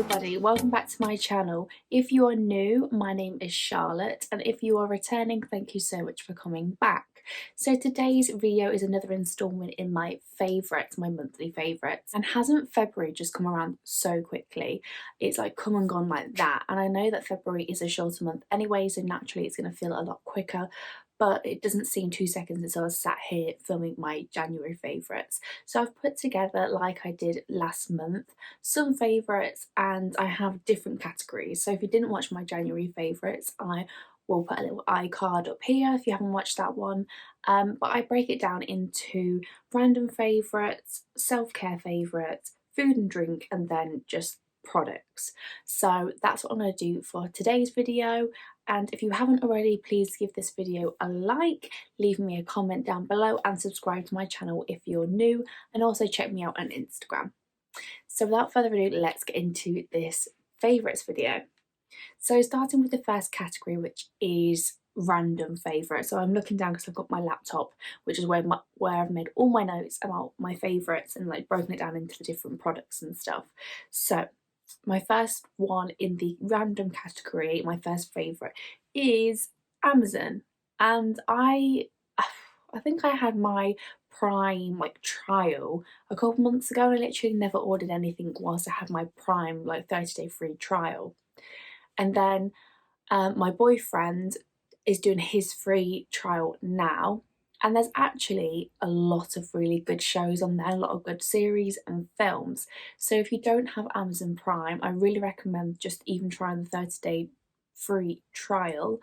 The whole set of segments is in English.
everybody, welcome back to my channel. If you are new, my name is Charlotte, and if you are returning, thank you so much for coming back. So today's video is another instalment in my favourites, my monthly favourites. And hasn't February just come around so quickly? It's like come and gone like that, and I know that February is a shorter month anyway, so naturally it's going to feel a lot quicker. But it doesn't seem 2 seconds since I was sat here filming my January favourites. So I've put together, like I did last month, some favourites, and I have different categories. So if you didn't watch my January favourites, I will put a little iCard up here if you haven't watched that one. But I break it down into random favourites, self-care favourites, food and drink, and then just products. So that's what I'm going to do for today's video. And if you haven't already, please give this video a like, leave me a comment down below, and subscribe to my channel if you're new, and also check me out on Instagram. So without further ado, let's get into this favourites video. So starting with the first category, which is random favourites. So I'm looking down because I've got my laptop, which is where I've made all my notes about my favourites and like broken it down into the different products and stuff. So my first one in the random category, my first favourite, is Amazon. And I think I had my Prime like trial a couple months ago, and I literally never ordered anything whilst I had my Prime like 30-day free trial. And then my boyfriend is doing his free trial now, and there's actually a lot of really good shows on there, a lot of good series and films. So if you don't have Amazon Prime, I really recommend just even trying the 30-day free trial,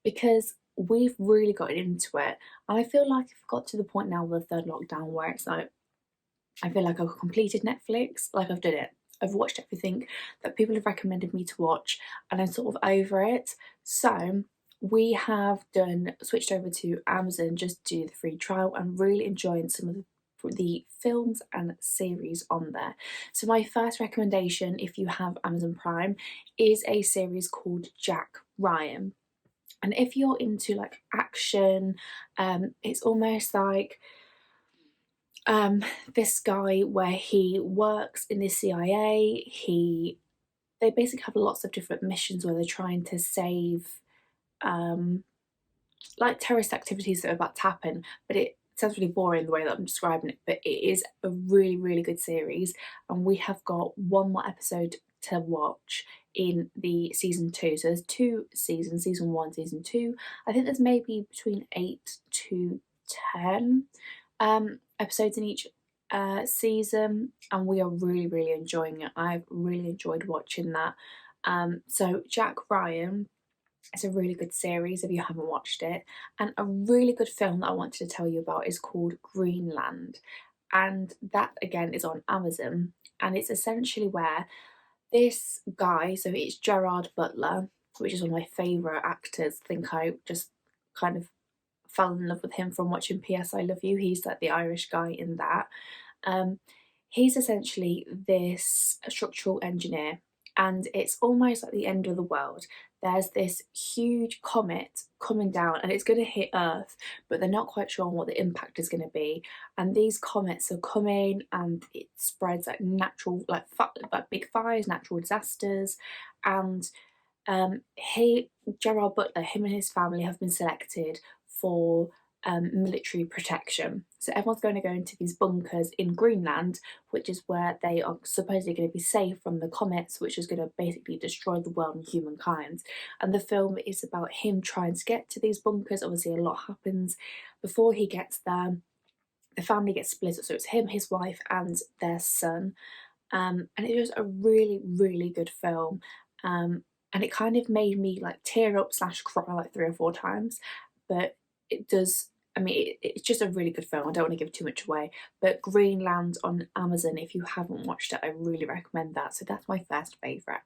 because we've really got into it. And I feel like I've got to the point now with the third lockdown where it's like, I feel like I've completed Netflix, like I've done it. I've watched everything that people have recommended me to watch, and I'm sort of over it. So we have switched over to Amazon just to do the free trial, and really enjoying some of the films and series on there. So my first recommendation, if you have Amazon Prime, is a series called Jack Ryan. And if you're into like action, it's almost like this guy where he works in the CIA. They basically have lots of different missions where they're trying to save like terrorist activities that are about to happen, but it sounds really boring the way that I'm describing it, but it is a really, really good series, and we have got one more episode to watch in the season 2. So there's 2 seasons, season 1, season 2. I think there's maybe between 8 to 10 episodes in each season, and we are really, really enjoying it. I've really enjoyed watching that. So Jack Ryan, it's a really good series if you haven't watched it. And a really good film that I wanted to tell you about is called Greenland, and that again is on Amazon. And it's essentially where this guy, so it's Gerard Butler, which is one of my favourite actors. I think I just kind of fell in love with him from watching PS I Love You. He's like the Irish guy in that. He's essentially this structural engineer, and it's almost like the end of the world. There's this huge comet coming down, and it's going to hit Earth, but they're not quite sure on what the impact is going to be. And these comets are coming, and it spreads like natural, like big fires, natural disasters. And Gerard Butler, him and his family have been selected for military protection. So everyone's going to go into these bunkers in Greenland, which is where they are supposedly going to be safe from the comets, which is going to basically destroy the world and humankind. And the film is about him trying to get to these bunkers. Obviously a lot happens before he gets there. The family gets split up, so it's him, his wife, and their son. And it was a really, really good film. And it kind of made me like tear up / cry like 3 or 4 times. But it does, I mean, it's just a really good film. I don't want to give too much away, but Greenland on Amazon, if you haven't watched it, I really recommend that. So that's my first favourite.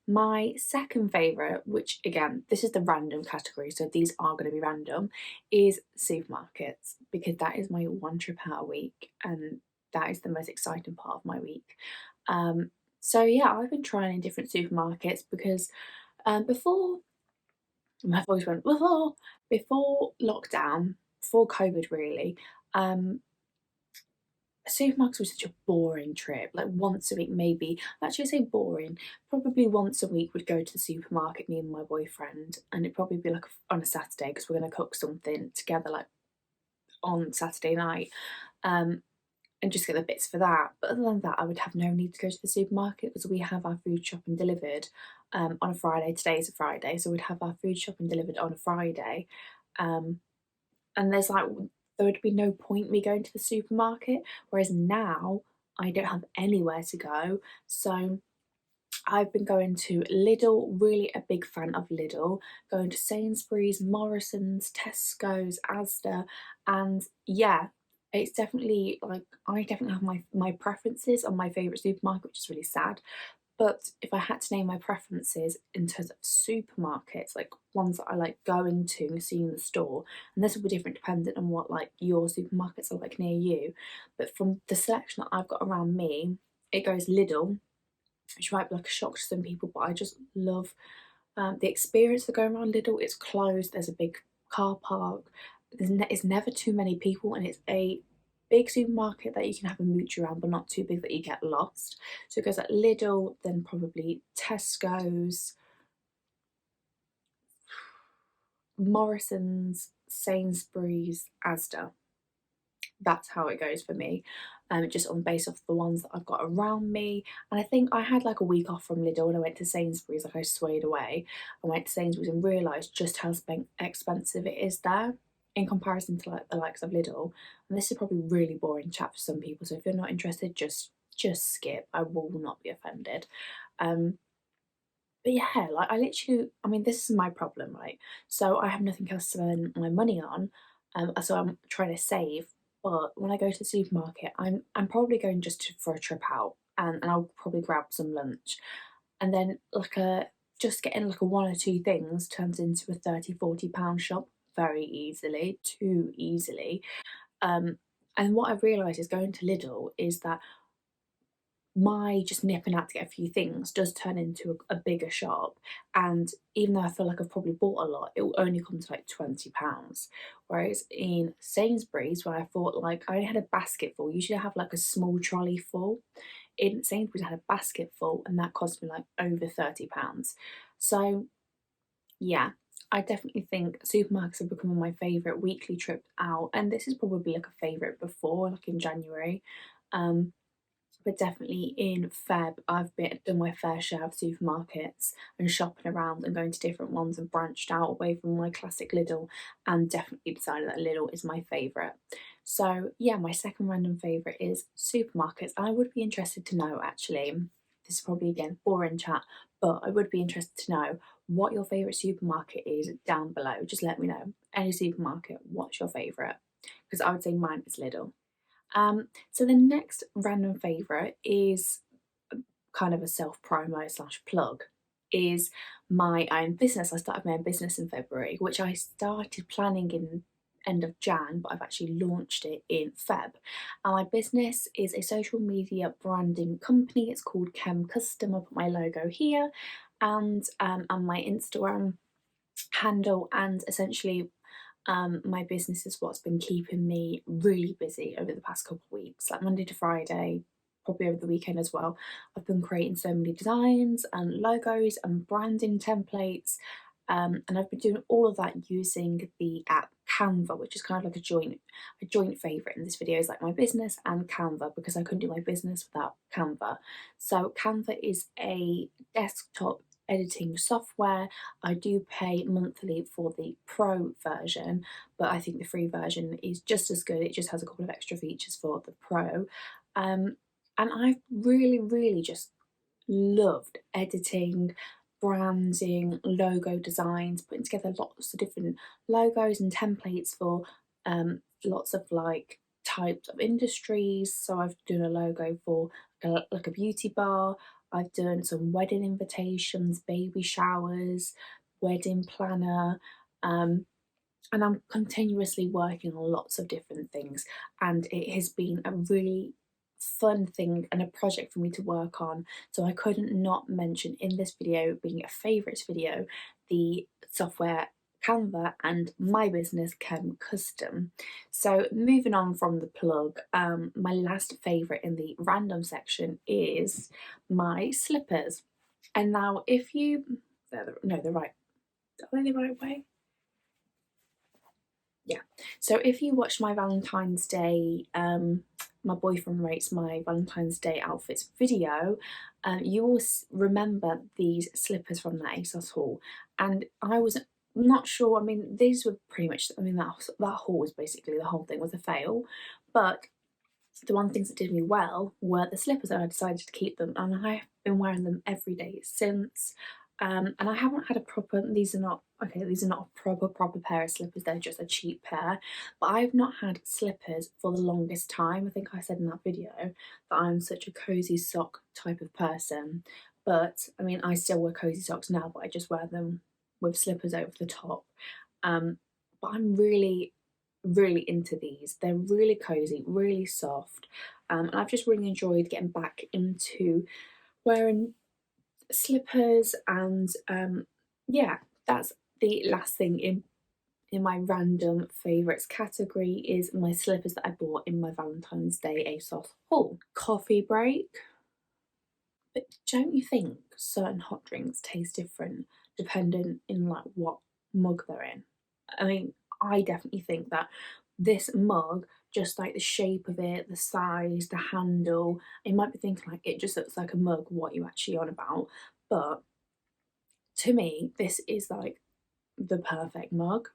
My second favourite, which again, this is the random category, so these are going to be random, is supermarkets, because that is my one trip out a week, and that is the most exciting part of my week. So yeah, I've been trying in different supermarkets because before my voice went before lockdown, before COVID really, supermarkets was such a boring trip. Like once a week, maybe. Actually, I say boring. Probably once a week, would go to the supermarket, me and my boyfriend, and it'd probably be like on a Saturday because we're gonna cook something together, like on Saturday night, and just get the bits for that. But other than that, I would have no need to go to the supermarket because we have our food shopping delivered on a Friday. Today is a Friday, so we'd have our food shopping delivered on a Friday. Um, and there would be no point me going to the supermarket. Whereas now I don't have anywhere to go, so I've been going to Lidl, really a big fan of Lidl, going to Sainsbury's, Morrison's, Tesco's, Asda, and yeah, it's definitely like I definitely have my preferences on my favourite supermarket, which is really sad. But if I had to name my preferences in terms of supermarkets, like ones that I like going to and seeing in the store, and this will be different depending on what like your supermarkets are like near you. But from the selection that I've got around me, it goes Lidl, which might be like a shock to some people, but I just love the experience of going around Lidl. It's closed, there's a big car park, it's never too many people, and it's a big supermarket that you can have a mooch around, but not too big that you get lost. So it goes like Lidl, then probably Tesco's, Morrison's, Sainsbury's, Asda. That's how it goes for me, just on based off the ones that I've got around me. And I think I had like a week off from Lidl and I went to Sainsbury's. Like I swayed away. I went to Sainsbury's and realised just how expensive it is there in comparison to like the likes of Lidl. And this is probably really boring chat for some people. So if you're not interested, just skip. I will not be offended. Um, but yeah, like I mean, this is my problem, right? So I have nothing else to spend my money on, so I'm trying to save. But when I go to the supermarket, I'm probably going for a trip out, and I'll probably grab some lunch, and then just getting like a one or two things turns into a 30, £40 shop very easily, too easily. Um, and what I've realised is going to Lidl is that my just nipping out to get a few things does turn into a bigger shop. And even though I feel like I've probably bought a lot, it will only come to like £20. Whereas in Sainsbury's, where I thought like I only had a basket full, usually I have like a small trolley full. In Sainsbury's, I had a basket full, and that cost me like over £30. So yeah, I definitely think supermarkets are becoming my favourite weekly trip out, and this is probably like a favourite before, like in January. Um, but definitely in Feb, done my fair share of supermarkets and shopping around and going to different ones and branched out away from my classic Lidl, and definitely decided that Lidl is my favourite. So yeah, my second random favourite is supermarkets. I would be interested to know actually, this is probably again boring chat, but I would be interested to know what your favourite supermarket is down below. Just let me know. Any supermarket, what's your favourite? Because I would say mine is Lidl. So the next random favourite is kind of a self promo slash plug, is my own business. I started my own business in February, which I started planning in end of Jan, but I've actually launched it in Feb. And my business is a social media branding company. It's called Chem Custom. I'll put my logo here and my Instagram handle, and essentially my business is what's been keeping me really busy over the past couple of weeks, like Monday to Friday, probably over the weekend as well. I've been creating so many designs and logos and branding templates, and I've been doing all of that using the app Canva, which is kind of like a joint favourite in this video, is like my business and Canva, because I couldn't do my business without Canva. So Canva is a desktop editing software. I do pay monthly for the pro version, but I think the free version is just as good. It just has a couple of extra features for the pro. And I've really just loved editing, branding, logo designs, putting together lots of different logos and templates for lots of like types of industries. So I've done a logo for like a beauty bar. I've done some wedding invitations, baby showers, wedding planner, and I'm continuously working on lots of different things. And it has been a really fun thing and a project for me to work on. So I couldn't not mention in this video, being a favourites video, the software Canva and my business Chem Custom. So moving on from the plug, my last favourite in the random section is my slippers. And now if you, no, they're right, are they the right way? Yeah. So if you watch my Valentine's Day, my boyfriend rates my Valentine's Day outfits video, you will remember these slippers from that ASOS haul. And I was not sure, I mean, these were pretty much, I mean, that haul was basically, the whole thing was a fail. But the one things that did me well were the slippers, and I decided to keep them, and I've been wearing them every day since. And I haven't had a proper, these are not a proper pair of slippers, they're just a cheap pair, but I've not had slippers for the longest time. I think I said in that video that I'm such a cozy sock type of person, but I mean, I still wear cozy socks now, but I just wear them with slippers over the top. But I'm really into these. They're really cozy, really soft, and I've just really enjoyed getting back into wearing slippers. And yeah, that's the last thing in my random favourites category is my slippers that I bought in my Valentine's Day ASOS haul. Coffee break. But don't you think certain hot drinks taste different depending in like what mug they're in? I mean, I definitely think that this mug, just like the shape of it, the size, the handle, you might be thinking like it just looks like a mug, what are you actually on about? But to me, this is like the perfect mug,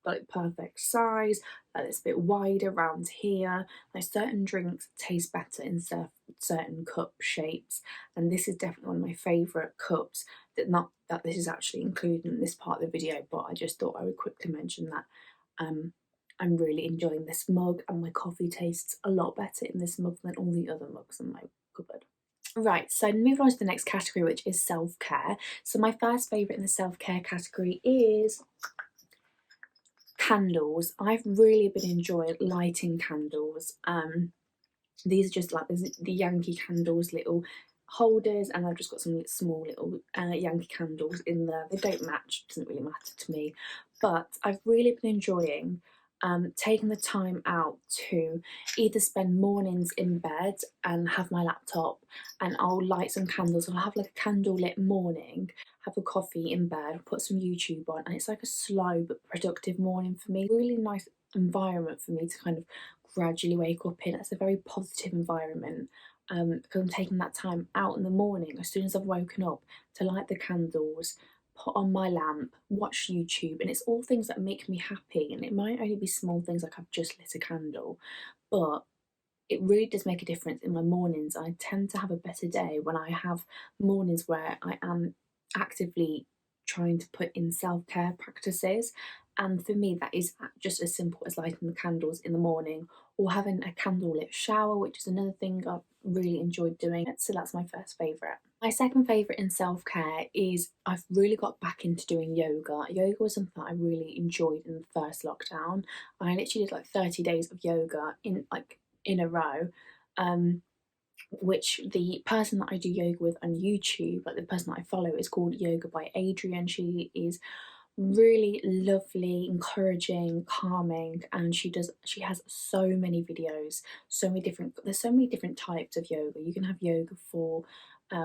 like perfect size, like it's a bit wider around here. Like certain drinks taste better in certain cup shapes, and this is definitely one of my favourite cups. That not that this is actually included in this part of the video, but I just thought I would quickly mention that I'm really enjoying this mug, and my coffee tastes a lot better in this mug than all the other mugs in my cupboard. Right, so moving on to the next category, which is self-care. So my first favourite in the self-care category is candles. I've really been enjoying lighting candles. These are just like the Yankee candles, little holders, and I've just got some small little Yankee candles in there. They don't match, doesn't really matter to me, but I've really been enjoying taking the time out to either spend mornings in bed and have my laptop and I'll light some candles. I'll have like a candle lit morning, have a coffee in bed, put some YouTube on, and it's like a slow but productive morning for me. Really nice environment for me to kind of gradually wake up in. It's a very positive environment because I'm taking that time out in the morning as soon as I've woken up to light the candles, put on my lamp, watch YouTube, and it's all things that make me happy. And it might only be small things like I've just lit a candle, but it really does make a difference in my mornings. I tend to have a better day when I have mornings where I am actively trying to put in self-care practices. And for me, that is just as simple as lighting the candles in the morning or having a candlelit shower, which is another thing I've really enjoyed doing. So that's my first favourite. My second favourite in self-care is I've really got back into doing yoga. Yoga was something that I really enjoyed in the first lockdown. I literally did like 30 days of yoga in a row. Which the person that I do yoga with on YouTube, like the person that I follow, is called Yoga by Adrian. She is really lovely, encouraging, calming, and she has so many videos, there's so many different types of yoga. You can have yoga for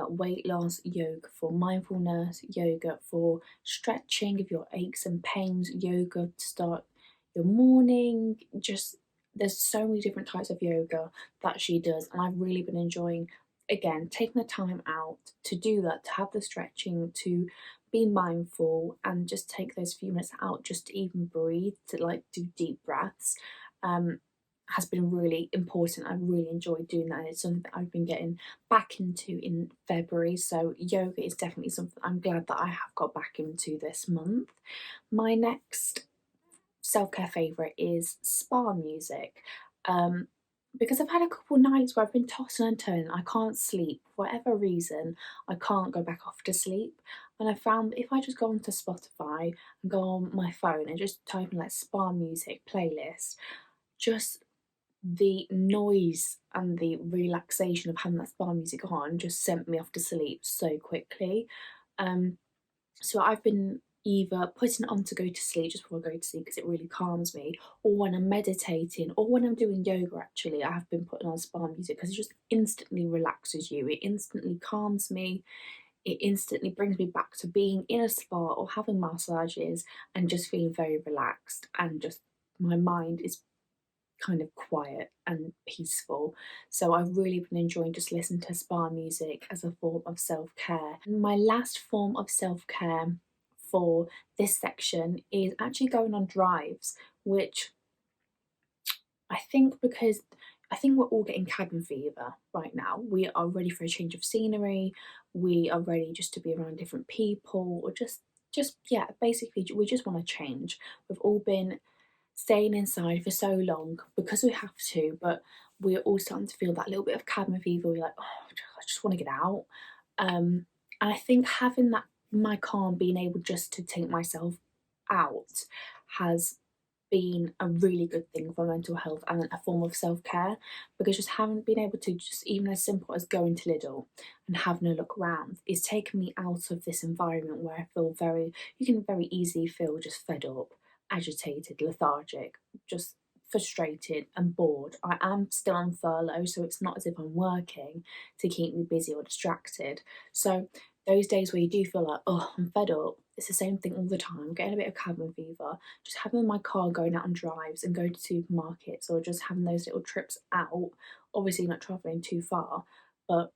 weight loss, yoga for mindfulness, yoga for stretching of your aches and pains, yoga to start your morning. Just there's so many different types of yoga that she does, and I've really been enjoying, again, taking the time out to do that, to have the stretching, to be mindful and just take those few minutes out just to even breathe, to like do deep breaths, has been really important. I really enjoyed doing that, and it's something that I've been getting back into in February. So yoga is definitely something I'm glad that I have got back into this month. My next self-care favourite is spa music. Because I've had a couple nights where I've been tossing and turning, I can't sleep. For whatever reason, I can't go back off to sleep. And I found that if I just go onto Spotify and go on my phone and just type in like spa music playlist, just the noise and the relaxation of having that spa music on just sent me off to sleep so quickly. So I've been either putting it on to go to sleep just before I go to sleep because it really calms me, or when I'm meditating, or when I'm doing yoga. Actually, I have been putting on spa music because it just instantly relaxes you, it instantly calms me, it instantly brings me back to being in a spa or having massages and just feeling very relaxed, and just my mind is kind of quiet and peaceful. So I've really been enjoying just listening to spa music as a form of self-care. And my last form of self-care for this section is actually going on drives, which I think because I think we're all getting cabin fever right now. We are ready for a change of scenery. We are ready just to be around different people, or just yeah, basically we just want to change. We've all been staying inside for so long because we have to, but we're all starting to feel that little bit of cabin fever. We're like, oh, I just want to get out. And I think having that my calm, being able just to take myself out, has been a really good thing for mental health and a form of self-care, because just having been able to, just even as simple as going to Lidl and having a look around, is taking me out of this environment where I feel very, you can very easily feel just fed up, agitated, lethargic, just frustrated and bored. I am still on furlough, so it's not as if I'm working to keep me busy or distracted. So those days where you do feel like, oh, I'm fed up, it's the same thing all the time, I'm getting a bit of cabin fever, just having my car, going out on drives and going to supermarkets, or just having those little trips out, obviously not travelling too far, but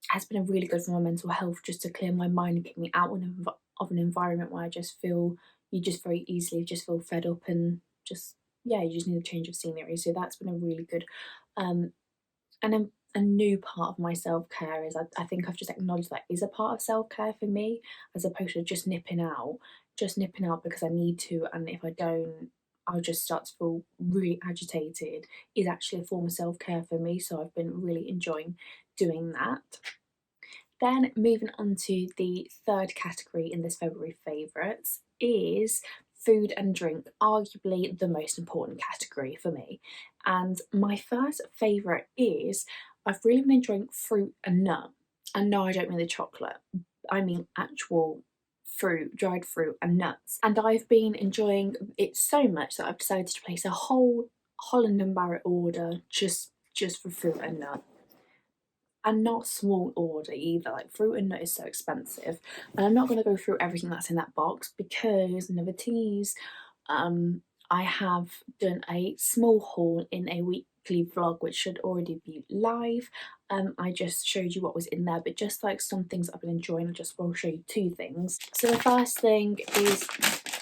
has been a really good for my mental health, just to clear my mind and get me out of an environment where I just feel, you just very easily just feel fed up and just, yeah, you just need a change of scenery. So that's been a really good um and a new part of my self-care is, I think I've just acknowledged that is a part of self-care for me, as opposed to just nipping out because I need to, and if I don't, I'll just start to feel really agitated, is actually a form of self-care for me. So I've been really enjoying doing that. Then moving on to the third category in this February favourites is food and drink, arguably the most important category for me. And my first favourite is, I've really been enjoying fruit and nut. And no, I don't mean the chocolate, I mean actual fruit, dried fruit and nuts. And I've been enjoying it so much that I've decided to place a whole Holland and Barrett order just for fruit and nut, and not small order either. Like, fruit and nut is so expensive, and I'm not going to go through everything that's in that box because, never tease, I have done a small haul in a weekly vlog which should already be live. I just showed you what was in there, but just like some things I've been enjoying, I just will show you two things. So the first thing is,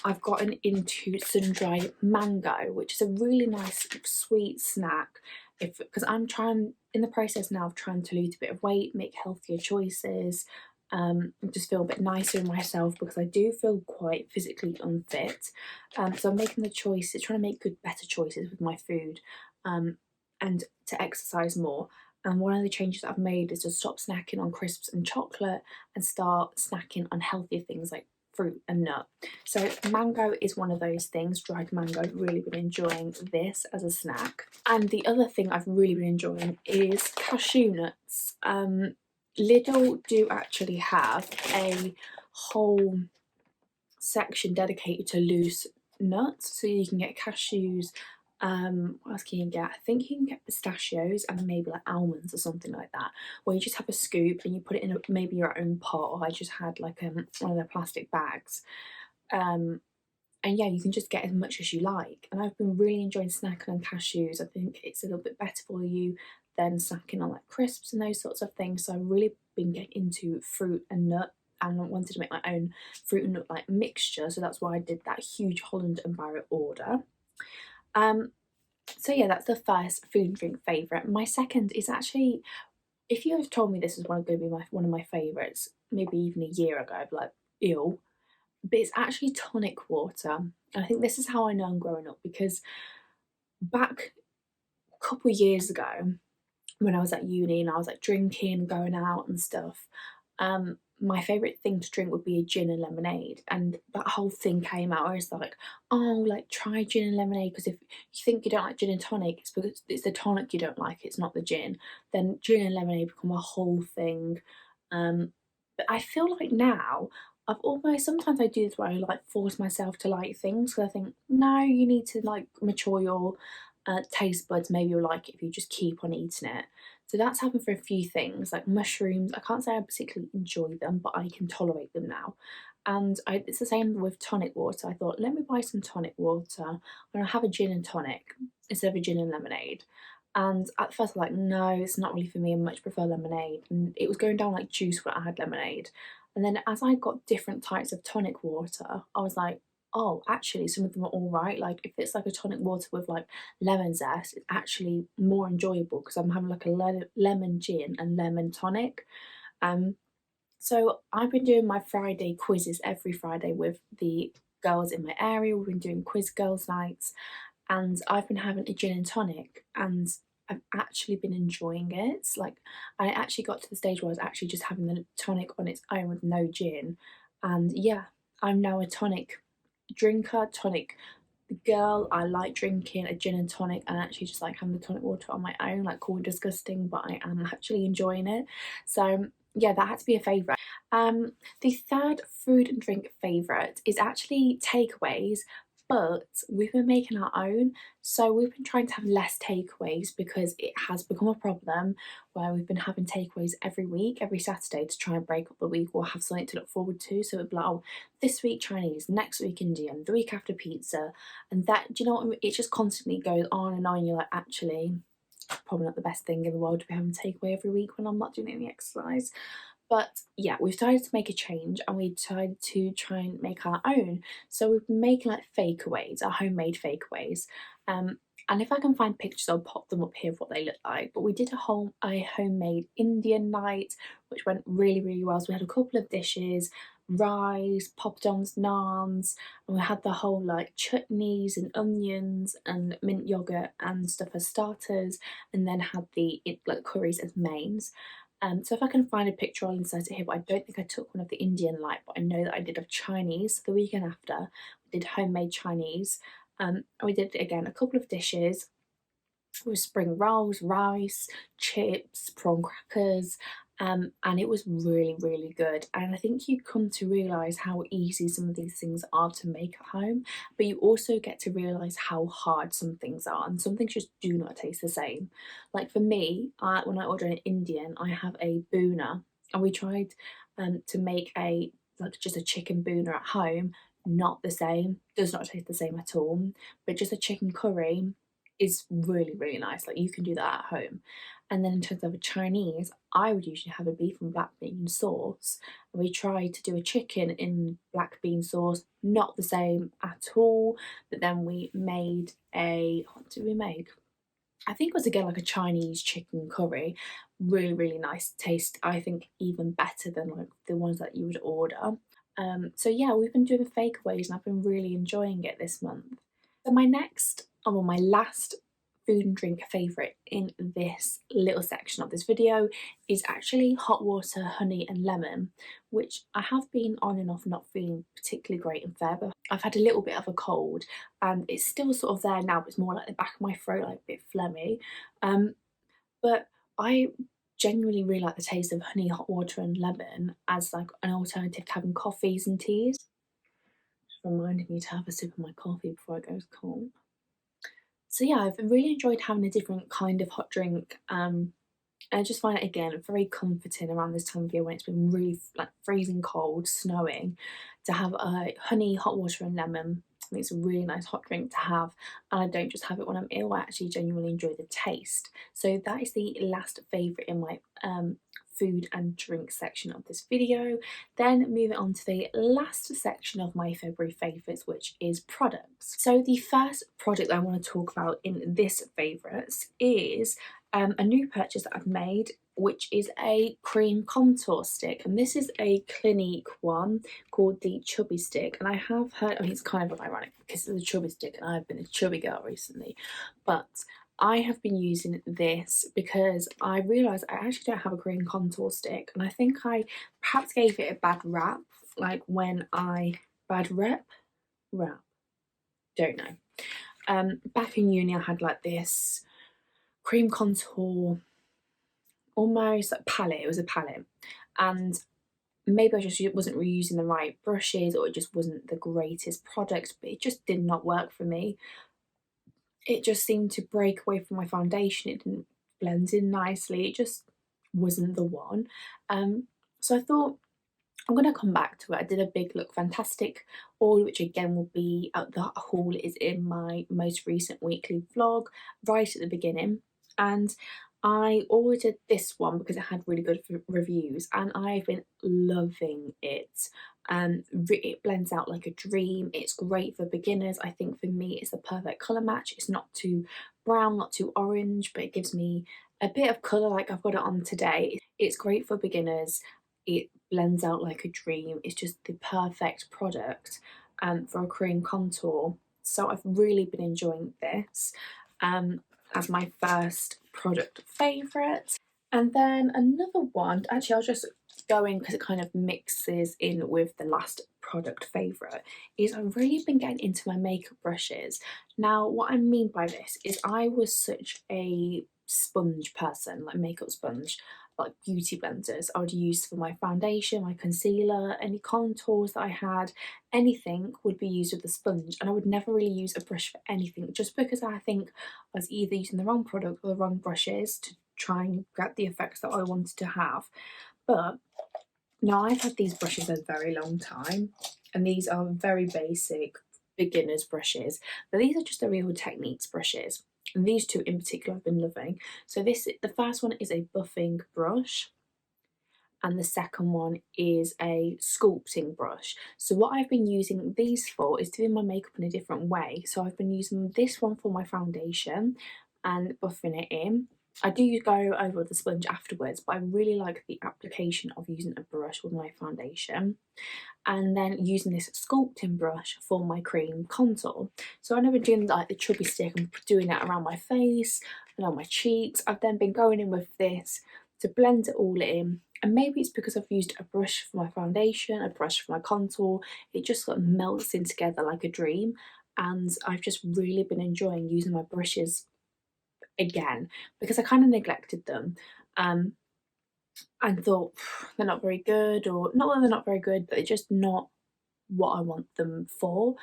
I've gotten into sun-dried mango, which is a really nice sweet snack. Because I'm trying, in the process now of trying to lose a bit of weight, make healthier choices, just feel a bit nicer in myself, because I do feel quite physically unfit. So I'm making the choices, trying to make better choices with my food, and to exercise more. And one of the changes that I've made is to stop snacking on crisps and chocolate and start snacking on healthier things like fruit and nut. So mango is one of those things, dried mango. I've really been enjoying this as a snack. And the other thing I've really been enjoying is cashew nuts. Lidl do actually have a whole section dedicated to loose nuts, so you can get cashews. What else can you get? I think you can get pistachios and maybe like almonds or something like that, where you just have a scoop and you put it in maybe your own pot, or I just had like one of their plastic bags. And yeah, you can just get as much as you like. And I've been really enjoying snacking on cashews. I think it's a little bit better for you than snacking on like crisps and those sorts of things. So I've really been getting into fruit and nut, and I wanted to make my own fruit and nut like mixture. So that's why I did that huge Holland and Barrett order. So yeah, that's the first food and drink favourite. My second is actually, if you have told me this is going to be one of my favourites, maybe even a year ago, I'd be like, ew. But it's actually tonic water. And I think this is how I know I'm growing up, because back a couple of years ago, when I was at uni and I was like drinking, going out and stuff, my favourite thing to drink would be a gin and lemonade. And that whole thing came out where it's like, oh, like try gin and lemonade, because if you think you don't like gin and tonic, it's because it's the tonic you don't like, it's not the gin. Then gin and lemonade become a whole thing. But I feel like now I've almost, sometimes I do this where I like force myself to like things because I think, no, you need to like mature your taste buds. Maybe you'll like it if you just keep on eating it. So that's happened for a few things, like mushrooms. I can't say I particularly enjoy them, but I can tolerate them now. And it's the same with tonic water. I thought, let me buy some tonic water and I'll have a gin and tonic instead of a gin and lemonade. And at first I was like, no, it's not really for me. I much prefer lemonade. And it was going down like juice when I had lemonade. And then as I got different types of tonic water, I was like, oh, actually, some of them are all right. Like if it's like a tonic water with like lemon zest, it's actually more enjoyable because I'm having like a lemon gin and lemon tonic. Um, so I've been doing my Friday quizzes every Friday with the girls in my area. We've been doing quiz girls nights, and I've been having a gin and tonic, and I've actually been enjoying it. Like I actually got to the stage where I was actually just having the tonic on its own with no gin, and yeah, I'm now a tonic drinker, tonic girl. I like drinking a gin and tonic and actually just like having the tonic water on my own, like cool and disgusting, but I am actually enjoying it. So yeah, that had to be a favourite. The third food and drink favourite is actually takeaways, but we've been making our own. So we've been trying to have less takeaways because it has become a problem where we've been having takeaways every week, every Saturday, to try and break up the week or have something to look forward to. So it'd be like, oh, this week Chinese, next week Indian, the week after pizza, and that, do you know what I mean? It just constantly goes on and on. You're like, actually, probably not the best thing in the world to be having takeaway every week when I'm not doing any exercise. But yeah, we've decided to make a change and we decided to try and make our own. So we've been making like fakeaways, our homemade fakeaways. And if I can find pictures, I'll pop them up here of what they look like. But we did a homemade Indian night, which went really, really well. So we had a couple of dishes, rice, poppadoms, naans, and we had the whole like chutneys and onions and mint yogurt and stuff as starters, and then had the like curries as mains. So if I can find a picture, I'll insert it here, but I don't think I took one of the Indian light, but I know that I did of Chinese the weekend after. We did homemade Chinese. And we did, again, a couple of dishes with spring rolls, rice, chips, prawn crackers, and it was really, really good. And I think you come to realise how easy some of these things are to make at home, but you also get to realise how hard some things are, and some things just do not taste the same. Like for me, when I order an Indian, I have a boona, and we tried to make a like just a chicken boona at home. Not the same, does not taste the same at all, but just a chicken curry is really, really nice. Like you can do that at home. And then in terms of a Chinese, I would usually have a beef and black bean sauce. And we tried to do a chicken in black bean sauce, not the same at all. But then we made what did we make? I think it was again like a Chinese chicken curry. Really, really nice taste. I think even better than like the ones that you would order. So yeah, we've been doing fakeaways and I've been really enjoying it this month. So my next, or my last food and drink favourite in this little section of this video is actually hot water, honey and lemon, which I have been on and off not feeling particularly great in Feb. I've had a little bit of a cold and it's still sort of there now, but it's more like the back of my throat, like a bit phlegmy. But I genuinely really like the taste of honey, hot water and lemon as like an alternative to having coffees and teas. Just reminding me to have a sip of my coffee before it goes cold. So yeah, I've really enjoyed having a different kind of hot drink. I just find it again very comforting around this time of year when it's been really like freezing cold, snowing, to have a honey, hot water and lemon. I think it's a really nice hot drink to have, and I don't just have it when I'm ill, I actually genuinely enjoy the taste. So that is the last favourite in my food and drink section of this video. Then moving on to the last section of my February favourites, which is products. So the first product I want to talk about in this favourites is a new purchase that I've made, which is a cream contour stick, and this is a Clinique one called the Chubby Stick. And I have heard, I mean, it's kind of ironic because it's a chubby stick and I've been a chubby girl recently, but I have been using this because I realised I actually don't have a cream contour stick, and I think I perhaps gave it a bad rap, like when bad rep? Don't know. Back in uni I had like this cream contour almost like palette, it was a palette, and maybe I just wasn't reusing the right brushes, or it just wasn't the greatest product, but it just did not work for me. It just seemed to break away from my foundation. It didn't blend in nicely. It just wasn't the one. So I thought I'm gonna come back to it. I did a big look fantastic haul, which again will be the haul is in my most recent weekly vlog right at the beginning. And I ordered this one because it had really good reviews, and I've been loving it. It blends out like a dream. It's great for beginners. I think for me it's the perfect colour match. It's not too brown, not too orange, but it gives me a bit of colour like I've got it on today. It's great for beginners. It blends out like a dream. It's just the perfect product for a cream contour. So I've really been enjoying this as my first product favourite. And then another one, actually I'll just go in because it kind of mixes in with the last product favourite, is I've really been getting into my makeup brushes. Now what I mean by this is I was such a sponge person, like makeup sponge, like beauty blenders I would use for my foundation, my concealer, any contours that I had, anything would be used with a sponge, and I would never really use a brush for anything, just because I think I was either using the wrong product or the wrong brushes to try and get the effects that I wanted to have. But now I've had these brushes a very long time, and these are very basic beginners brushes, but these are just the Real Techniques brushes. And these two in particular I've been loving. So the first one is a buffing brush, and the second one is a sculpting brush. So what I've been using these for is doing my makeup in a different way. So I've been using this one for my foundation and buffing it in. I do go over the sponge afterwards, but I really like the application of using a brush with my foundation, and then using this sculpting brush for my cream contour. So I've never been doing like the chubby stick and doing that around my face and on my cheeks. I've then been going in with this to blend it all in, and maybe it's because I've used a brush for my foundation, a brush for my contour, it just sort of melts in together like a dream. And I've just really been enjoying using my brushes again, because I kind of neglected them and thought they're not very good, or not that they're not very good, but they're just not what I want them for.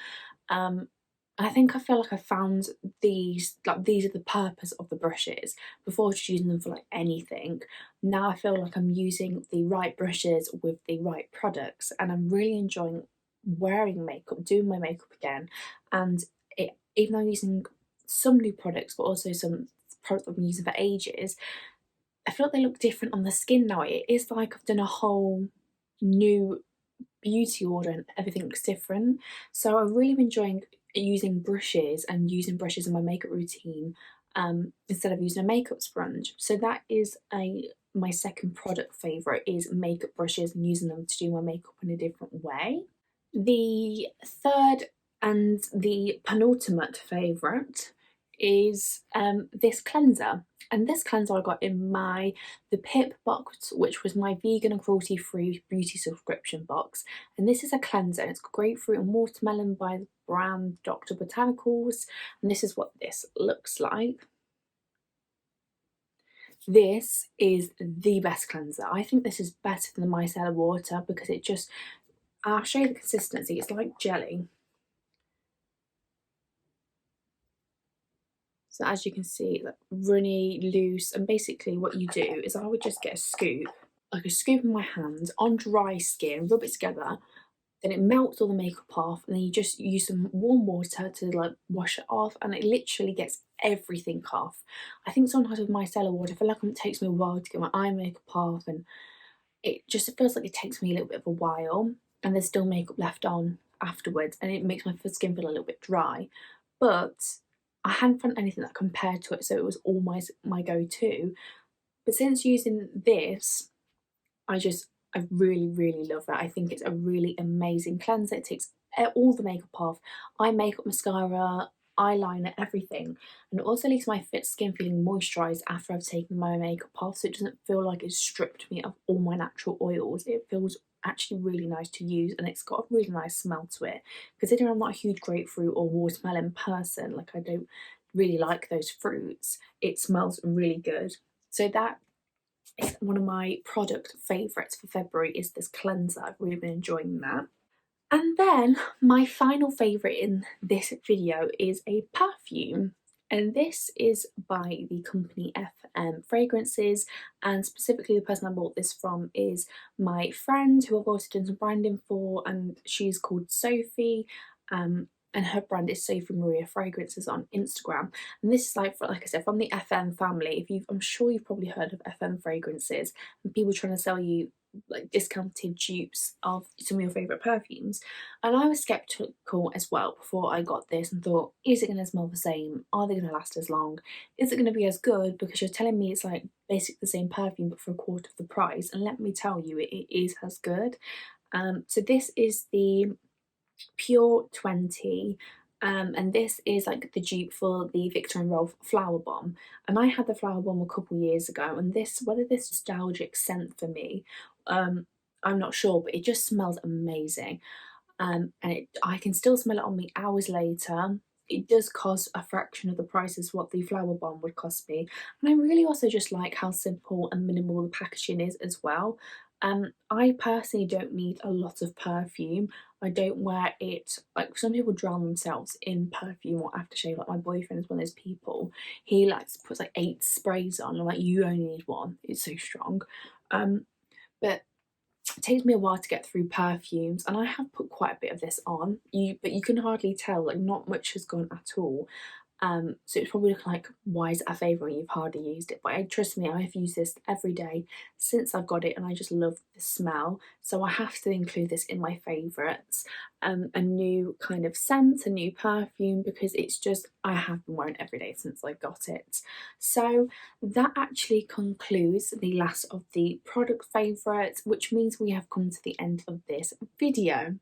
I think I feel like I found these, like these are the purpose of the brushes before just using them for like anything. Now I feel like I'm using the right brushes with the right products, and I'm really enjoying wearing makeup, doing my makeup again. And even though I'm using some new products, but also some products I've been using for ages, I feel like they look different on the skin now. It is like I've done a whole new beauty order and everything looks different. So I'm really enjoying using brushes and using brushes in my makeup routine instead of using a makeup sponge. So that is my second product favourite, is makeup brushes and using them to do my makeup in a different way. The third and the penultimate favourite is this cleanser. And this cleanser I got in the Pip box, which was my vegan and cruelty free beauty subscription box. And this is a cleanser, and it's got grapefruit and watermelon by the brand Dr. Botanicals. And this is what this looks like. This is the best cleanser. I think this is better than the micellar water because it just, I'll show you the consistency. It's like jelly. So as you can see, like runny, loose, and basically what you do is I would just get a scoop, like a scoop in my hand on dry skin, rub it together, then it melts all the makeup off, and then you just use some warm water to like wash it off, and it literally gets everything off. I think sometimes with micellar water, I feel like it takes me a while to get my eye makeup off, and it feels like it takes me a little bit of a while, and there's still makeup left on afterwards, and it makes my skin feel a little bit dry. But I hadn't found anything that compared to it, so it was always my go-to. But since using this, I really, really love it. I think it's a really amazing cleanser. It takes all the makeup off, eye makeup, mascara, eyeliner, everything. And it also leaves my skin feeling moisturised after I've taken my makeup off, so it doesn't feel like it's stripped me of all my natural oils. It feels actually really nice to use, and it's got a really nice smell to it. Considering I'm not a huge grapefruit or watermelon person, like I don't really like those fruits, it smells really good. So that It's one of my product favourites for February is this cleanser. I've really been enjoying that. And then my final favourite in this video is a perfume. And this is by the company Fragrances, and specifically the person I bought this from is my friend who I've also done some branding for, and she's called Sophie. And her brand is Sophie Maria Fragrances on Instagram. And this is like I said, from the FM family. I'm sure you've probably heard of FM Fragrances and people trying to sell you like discounted dupes of some of your favourite perfumes. And I was skeptical as well before I got this and thought, is it going to smell the same? Are they going to last as long? Is it going to be as good? Because you're telling me it's like basically the same perfume but for a quarter of the price. And let me tell you, it is as good. So this is the Pure 20, and this is like the dupe for the Victor and Rolf Flower Bomb. And I had the Flower Bomb a couple years ago, and whether this nostalgic scent for me, I'm not sure, but it just smells amazing. And I can still smell it on me hours later. It does cost a fraction of the price as what the Flower Bomb would cost me. And I really also just like how simple and minimal the packaging is as well. I personally don't need a lot of perfume. I don't wear it, like some people drown themselves in perfume or aftershave. Like my boyfriend is one of those people. He likes puts like 8 sprays on. I'm like, you only need one. It's so strong. But it takes me a while to get through perfumes, and I have put quite a bit of this on. But you can hardly tell, like not much has gone at all. So it's probably looking like, why is it a favourite when you've hardly used it? But trust me, I've used this every day since I've got it, and I just love the smell. So I have to include this in my favourites. A new kind of scent, a new perfume, because it's just, I have been wearing it every day since I got it. So that actually concludes the last of the product favourites, which means we have come to the end of this video.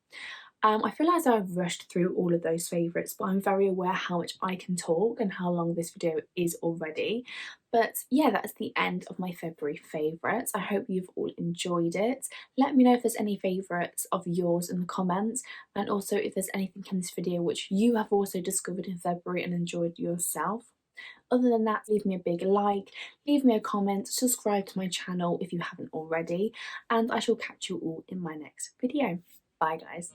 I feel as though I've rushed through all of those favourites, but I'm very aware how much I can talk and how long this video is already. But yeah, that's the end of my February favourites. I hope you've all enjoyed it. Let me know if there's any favourites of yours in the comments, and also if there's anything in this video which you have also discovered in February and enjoyed yourself. Other than that, leave me a big like, leave me a comment, subscribe to my channel if you haven't already, and I shall catch you all in my next video. Bye guys.